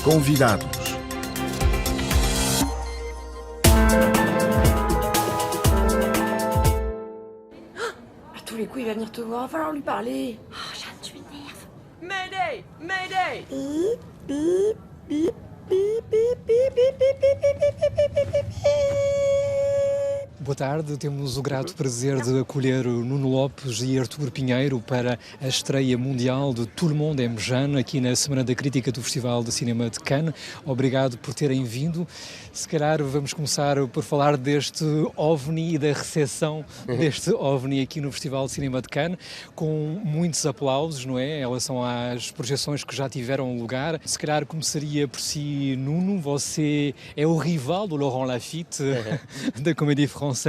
Convidados. À tous les coups, il va venir te voir, va falloir lui parler. Oh, Jeanne, tu m'énerves. Mayday! Mayday! Boa tarde, temos o grato prazer de acolher o Nuno Lopes e Artur Pinheiro para a estreia mundial de Tout le monde aime Jeanne, aqui na Semana da Crítica do Festival de Cinema de Cannes. Obrigado por terem vindo. Se calhar vamos começar por falar deste OVNI e da recepção deste OVNI aqui no Festival de Cinema de Cannes, com muitos aplausos, não é? Em relação às projeções que já tiveram lugar. Se calhar começaria por si, Nuno, você é o rival do Laurent Lafitte da Comédie Française,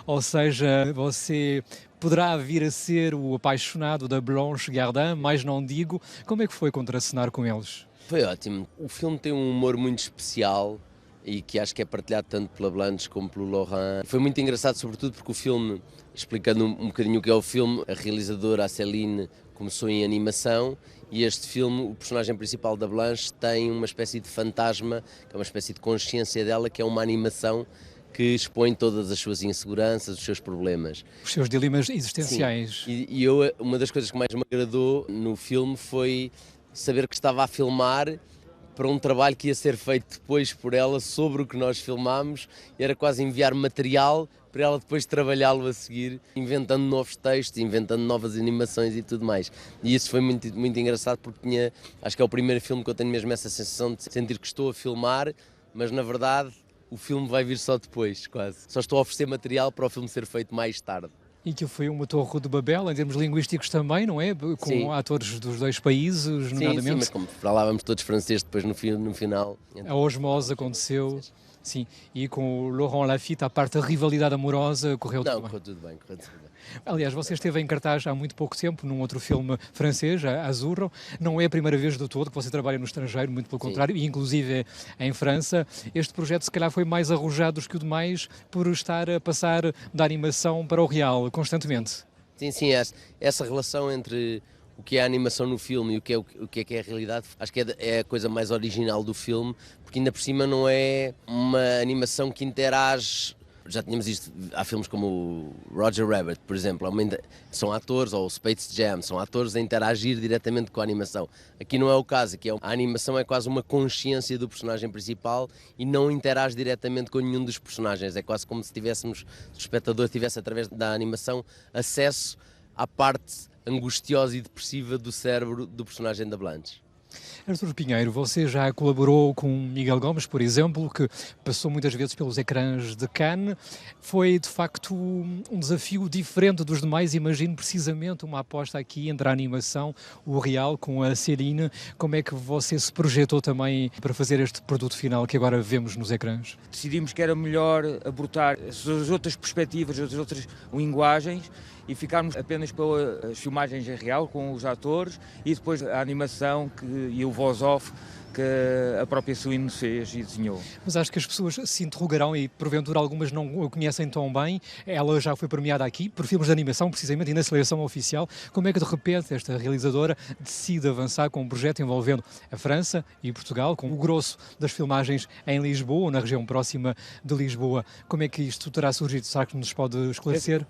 ou seja, você poderá vir a ser o apaixonado da Blanche Gardin, mas não digo. Como é que foi contracenar com eles? Foi ótimo. O filme tem um humor muito especial e que acho que é partilhado tanto pela Blanche como pelo Laurent. Foi muito engraçado, sobretudo porque o filme, explicando um bocadinho o que é o filme, a realizadora, a Céline, começou em animação e este filme, o personagem principal da Blanche, tem uma espécie de fantasma, que é uma espécie de consciência dela, que é uma animação que expõe todas as suas inseguranças, os seus problemas. Os seus dilemas existenciais. Sim. Uma das coisas que mais me agradou no filme foi saber que estava a filmar para um trabalho que ia ser feito depois por ela sobre o que nós filmámos, e era quase enviar material para ela depois trabalhá-lo a seguir, inventando novos textos, inventando novas animações e tudo mais. E isso foi muito, muito engraçado porque acho que é o primeiro filme que eu tenho mesmo essa sensação de sentir que estou a filmar, mas na verdade o filme vai vir só depois, quase. Só estou a oferecer material para o filme ser feito mais tarde. E que foi uma torre de Babel, em termos linguísticos também, não é? Com Sim. Atores dos dois países, nomeadamente. Sim, mas como para lá vamos todos franceses depois no final. A osmose aconteceu, sim. E com o Laurent Lafitte, a parte da rivalidade amorosa, correu tudo bem. Correu tudo bem. Aliás, você esteve em cartaz há muito pouco tempo num outro filme francês, Azurro. Não é a primeira vez de todo que você trabalha no estrangeiro, muito pelo contrário, e inclusive em França. Este projeto se calhar foi mais arrojado do que o demais por estar a passar da animação para o real, constantemente. Sim, essa relação entre o que é a animação no filme e o que é a realidade, acho que é a coisa mais original do filme, porque ainda por cima não é uma animação que interage. Já tínhamos isto, há filmes como o Roger Rabbit, por exemplo, são atores, ou o Space Jam, são atores a interagir diretamente com a animação. Aqui não é o caso, aqui a animação é quase uma consciência do personagem principal e não interage diretamente com nenhum dos personagens. É quase como se o espectador tivesse, através da animação, acesso à parte angustiosa e depressiva do cérebro do personagem da Blanche. Artur Pinheiro, você já colaborou com Miguel Gomes, por exemplo, que passou muitas vezes pelos ecrãs de Cannes. Foi, de facto, um desafio diferente dos demais. Imagino precisamente uma aposta aqui entre a animação, o real, com a Céline. Como é que você se projetou também para fazer este produto final que agora vemos nos ecrãs? Decidimos que era melhor abordar as outras perspectivas, as outras linguagens, e ficarmos apenas pelas filmagens em real, com os atores, e depois a animação e o voz-off que a própria Céline fez e desenhou. Mas acho que as pessoas se interrogarão, e porventura algumas não a conhecem tão bem. Ela já foi premiada aqui por filmes de animação, precisamente, e na seleção oficial. Como é que de repente esta realizadora decide avançar com um projeto envolvendo a França e Portugal, com o grosso das filmagens em Lisboa, ou na região próxima de Lisboa? Como é que isto terá surgido? Será que nos pode esclarecer?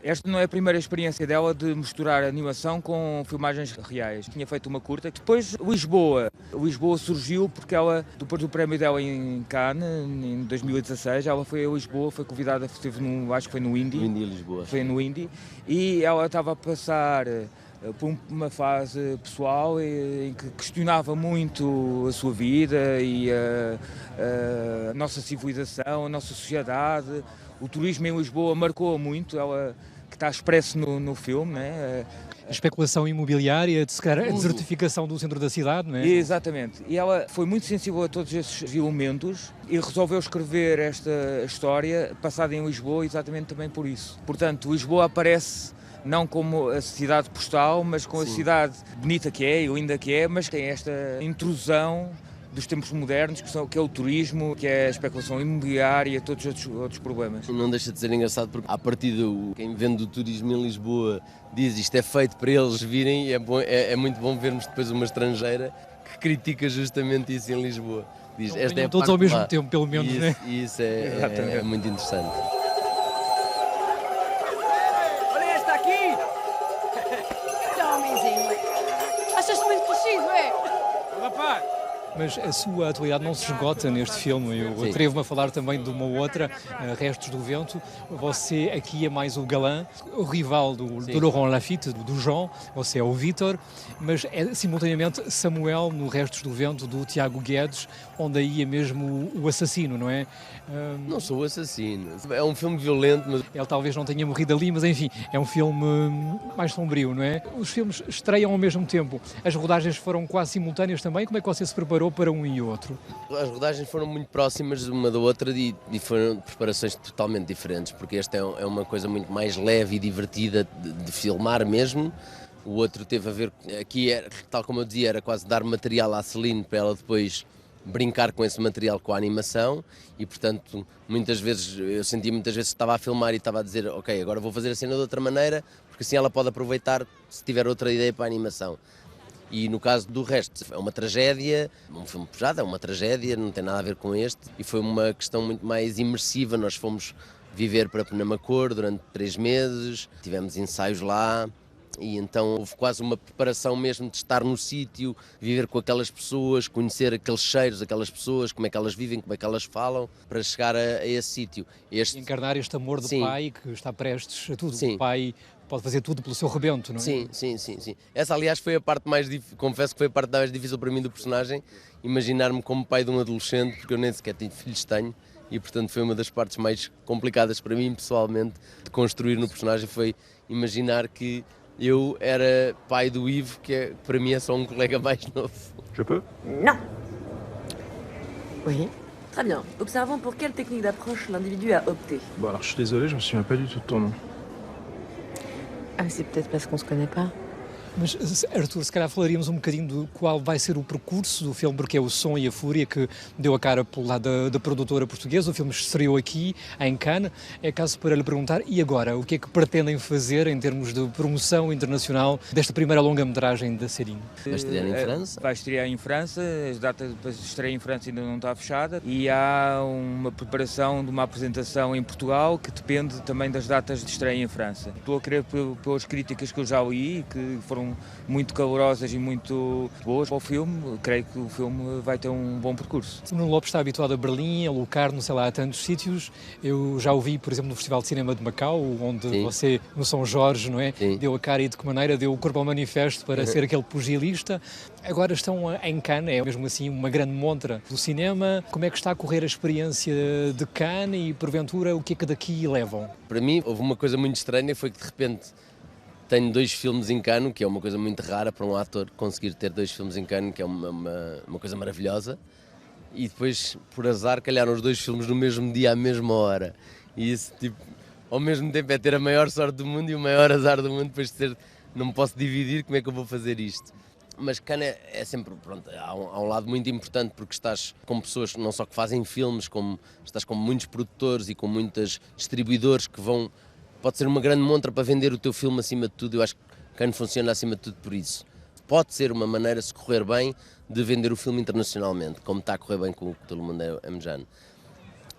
Esta não é a primeira experiência dela de misturar animação com filmagens reais. Tinha feito uma curta. Depois Lisboa surgiu porque ela, depois do prémio dela em Cannes, em 2016, ela foi a Lisboa, foi convidada, acho que foi no Indy. Lisboa. Foi no Indy. E ela estava a passar por uma fase pessoal em que questionava muito a sua vida e a nossa civilização, a nossa sociedade. O turismo em Lisboa marcou muito, ela que está expresso no filme, né? A especulação imobiliária, se calhar a desertificação do centro da cidade, não é? Exatamente. E ela foi muito sensível a todos esses elementos e resolveu escrever esta história passada em Lisboa exatamente também por isso. Portanto, Lisboa aparece não como a cidade postal, mas com a cidade bonita que é e linda que é, mas tem esta intrusão dos tempos modernos, que é o turismo, que é a especulação imobiliária e todos os outros problemas. Não deixa de ser engraçado porque, à partida, quem vende o turismo em Lisboa diz isto é feito para eles virem, e é muito bom vermos depois uma estrangeira que critica justamente isso em Lisboa. Diz, Não esta é venham a todos parte ao mesmo má. tempo, pelo menos, isso, né? Isso é muito interessante. Olha esta aqui! Não, homenzinho. Achas-te muito crescido, é? Rapaz! Mas a sua atualidade não se esgota neste filme. Eu Sim. atrevo-me a falar também de uma outra, Restos do Vento. Você aqui é mais o galã, o rival do Laurent Lafitte, do João. Você é o Vítor, mas é simultaneamente Samuel no Restos do Vento, do Tiago Guedes, onde aí é mesmo o assassino, não é? Não sou o assassino. É um filme violento, mas Ele talvez não tenha morrido ali, mas enfim, é um filme mais sombrio, não é? Os filmes estreiam ao mesmo tempo. As rodagens foram quase simultâneas também. Como é que você se preparou para um e outro? as rodagens foram muito próximas uma da outra e foram preparações totalmente diferentes, porque esta é uma coisa muito mais leve e divertida de filmar mesmo. O outro teve a ver, aqui, tal como eu dizia, era quase dar material à Celine para ela depois brincar com esse material, com a animação, e portanto muitas vezes eu sentia que estava a filmar e estava a dizer ok, agora vou fazer a cena de outra maneira, porque assim ela pode aproveitar se tiver outra ideia para a animação. E no caso do resto, é uma tragédia, um filme pesado, é uma tragédia, não tem nada a ver com este, e foi uma questão muito mais imersiva. Nós fomos viver para Penamacor durante 3 meses, tivemos ensaios lá, e então houve quase uma preparação mesmo de estar no sítio, viver com aquelas pessoas, conhecer aqueles cheiros, aquelas pessoas, como é que elas vivem, como é que elas falam, para chegar a esse sítio. Encarnar este amor do Sim. pai que está prestes a tudo. Sim. O pai pode fazer tudo pelo seu rebento, não é? Sim. Essa, aliás, foi a parte mais difícil, confesso que foi a parte mais difícil para mim do personagem, imaginar-me como pai de um adolescente, porque eu nem sequer tenho, e portanto foi uma das partes mais complicadas para mim, pessoalmente, de construir no personagem, foi imaginar que eu era pai do Ivo, que para mim é só um colega mais novo. Je peux? Non. Oui. Très bien. Observons pour quelle technique d'approche l'individu a opté. Bon alors je suis désolé, je me souviens pas du tout de ton nom. Ah, c'est peut-être parce qu'on se connaît pas. Mas, Arthur, se calhar falaríamos um bocadinho do qual vai ser o percurso do filme, porque é o Som e a Fúria que deu a cara pelo lado da produtora portuguesa. O filme estreou aqui, em Cannes. É caso para lhe perguntar, e agora? O que é que pretendem fazer em termos de promoção internacional desta primeira longa-metragem da Celine? Vai estrear em França? Vai estrear em França, as datas de estreia em França ainda não está fechada e há uma preparação de uma apresentação em Portugal que depende também das datas de estreia em França. Estou a crer pelas críticas que eu já li, que foram muito calorosas e muito boas para o filme, creio que o filme vai ter um bom percurso. O Nuno Lopes está habituado a Berlim, a Locarno, sei lá, a tantos sítios. Eu já o vi, por exemplo, no Festival de Cinema de Macau, onde Sim. você, no São Jorge, não é? Sim. Deu a cara e de que maneira deu o corpo ao manifesto para ser aquele pugilista. Agora estão em Cannes, é mesmo assim uma grande montra do cinema. Como é que está a correr a experiência de Cannes e, porventura, o que é que daqui levam? Para mim, houve uma coisa muito estranha, foi que de repente tenho 2 filmes em Cannes, que é uma coisa muito rara para um ator conseguir ter 2 filmes em Cannes, que é uma coisa maravilhosa. E depois, por azar, calharam os 2 filmes no mesmo dia, à mesma hora. E isso, tipo, ao mesmo tempo é ter a maior sorte do mundo e o maior azar do mundo, depois de ter, não me posso dividir, como é que eu vou fazer isto? Mas Cannes é sempre, pronto, há um lado muito importante, porque estás com pessoas não só que fazem filmes, como estás com muitos produtores e com muitos distribuidores que vão... Pode ser uma grande montra para vender o teu filme acima de tudo. Eu acho que Cannes funciona acima de tudo por isso. Pode ser uma maneira, se correr bem, de vender o filme internacionalmente, como está a correr bem com o Todo Mundo é Mejano.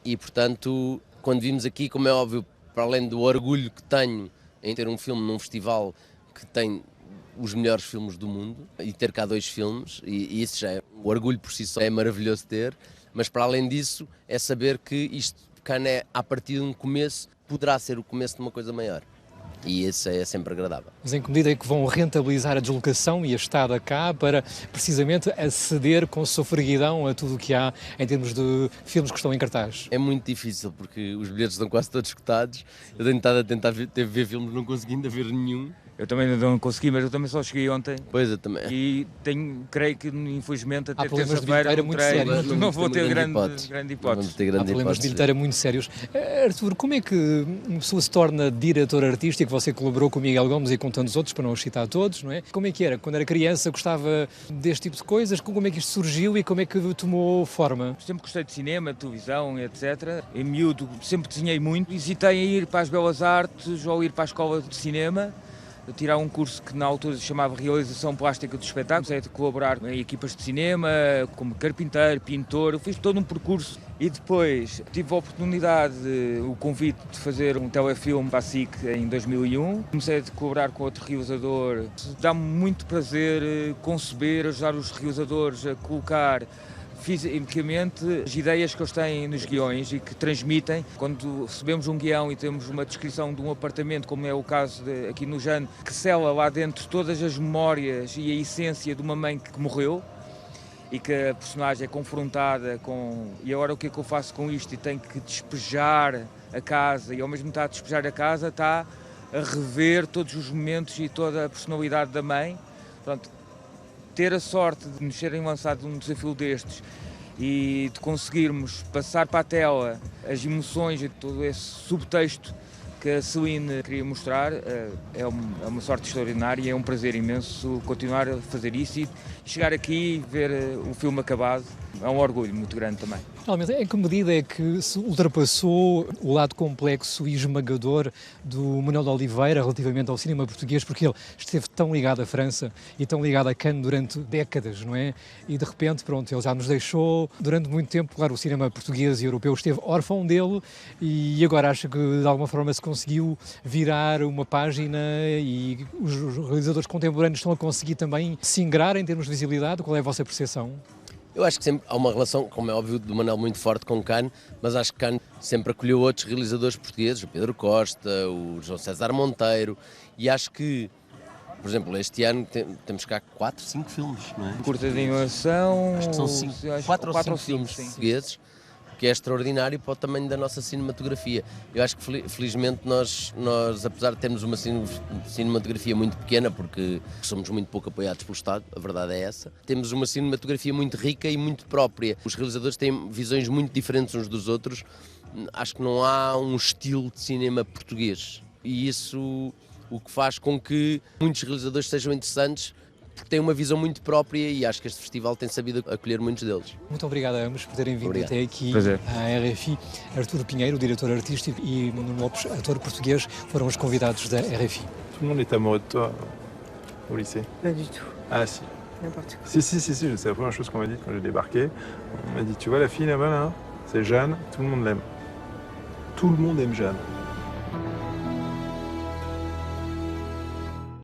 E, portanto, quando vimos aqui, como é óbvio, para além do orgulho que tenho em ter um filme num festival que tem os melhores filmes do mundo, e ter cá 2 filmes, e isso já é, o orgulho por si só é maravilhoso ter, mas para além disso, é saber que isto, Cannes é, a partir de um começo, poderá ser o começo de uma coisa maior. E isso é sempre agradável. Mas em que medida é que vão rentabilizar a deslocação e a estada cá para, precisamente, aceder com sofreguidão a tudo o que há em termos de filmes que estão em cartaz? É muito difícil, porque os bilhetes estão quase todos esgotados. Eu tenho estado a tentar ver filmes, não consegui ainda ver nenhum. Eu também não consegui, mas eu também só cheguei ontem. Pois, eu também. E creio que infelizmente até Há problemas de terça-feira bilheteira muito treino, sérios. não vou ter grande Não hipótese. vamos ter Há grande problemas de hipótese. bilheteira muito sérios. Arthur, como é que uma pessoa se torna diretor artístico? Você colaborou com o Miguel Gomes e com tantos outros, para não os citar todos, não é? Como é que era? Quando era criança gostava deste tipo de coisas? Como é que isto surgiu e como é que tomou forma? Sempre gostei de cinema, de televisão, etc. Em miúdo sempre desenhei muito. Hesitei em ir para as Belas Artes ou ir para a escola de cinema. tirar um curso que na altura se chamava Realização Plástica dos Espetáculos, é de colaborar em equipas de cinema, como carpinteiro, pintor, eu fiz todo um percurso e depois tive a oportunidade, o convite de fazer um telefilme para a SIC em 2001. Comecei a colaborar com outro realizador. Dá-me muito prazer conceber, ajudar os realizadores a colocar fisicamente as ideias que eles têm nos guiões e que transmitem. Quando recebemos um guião e temos uma descrição de um apartamento, como é o caso aqui no Jane, que cela lá dentro todas as memórias e a essência de uma mãe que morreu e que a personagem é confrontada com e agora o que é que eu faço com isto, e tenho que despejar a casa, e ao mesmo tempo a despejar a casa está a rever todos os momentos e toda a personalidade da mãe. Pronto, ter a sorte de nos serem lançados um desafio destes e de conseguirmos passar para a tela as emoções e todo esse subtexto que a Celine queria mostrar é uma sorte extraordinária e é um prazer imenso continuar a fazer isso e chegar aqui e ver o filme acabado. É um orgulho muito grande também. Realmente, em que medida é que se ultrapassou o lado complexo e esmagador do Manuel de Oliveira relativamente ao cinema português, porque ele esteve tão ligado à França e tão ligado a Cannes durante décadas, não é? E de repente, pronto, ele já nos deixou. Durante muito tempo, claro, o cinema português e europeu esteve órfão dele e agora acho que de alguma forma se conseguiu virar uma página e os realizadores contemporâneos estão a conseguir também se ingrar em termos de visibilidade. Qual é a vossa percepção? Eu acho que sempre há uma relação, como é óbvio, do Manuel muito forte com Cannes, mas acho que Cannes sempre acolheu outros realizadores portugueses, o Pedro Costa, o João César Monteiro, e acho que, por exemplo, este ano temos cá 4, 5 filmes, não é? Curta de animação, acho que são 4 ou 5 filmes sim. portugueses, que é extraordinário para o tamanho da nossa cinematografia. Eu acho que felizmente nós apesar de termos uma cinematografia muito pequena, porque somos muito pouco apoiados pelo Estado, a verdade é essa, temos uma cinematografia muito rica e muito própria. Os realizadores têm visões muito diferentes uns dos outros, acho que não há um estilo de cinema português e isso o que faz com que muitos realizadores sejam interessantes, porque têm uma visão muito própria e acho que este festival tem sabido acolher muitos deles. Muito obrigado a ambos por terem vindo até aqui Prazer. à RFI. Artur Pinheiro, diretor artístico, e Nuno Lopes, ator português, foram os convidados da RFI. Tout le monde est amoureux de toi au lycée. Pas du tout. Ah si. N'importe quoi. Si, c'est la première chose qu'on m'a dit quand j'ai débarqué. On m'a dit, tu vois la fille là-bas là, c'est Jeanne, tout le monde l'aime. Tout le monde aime Jeanne.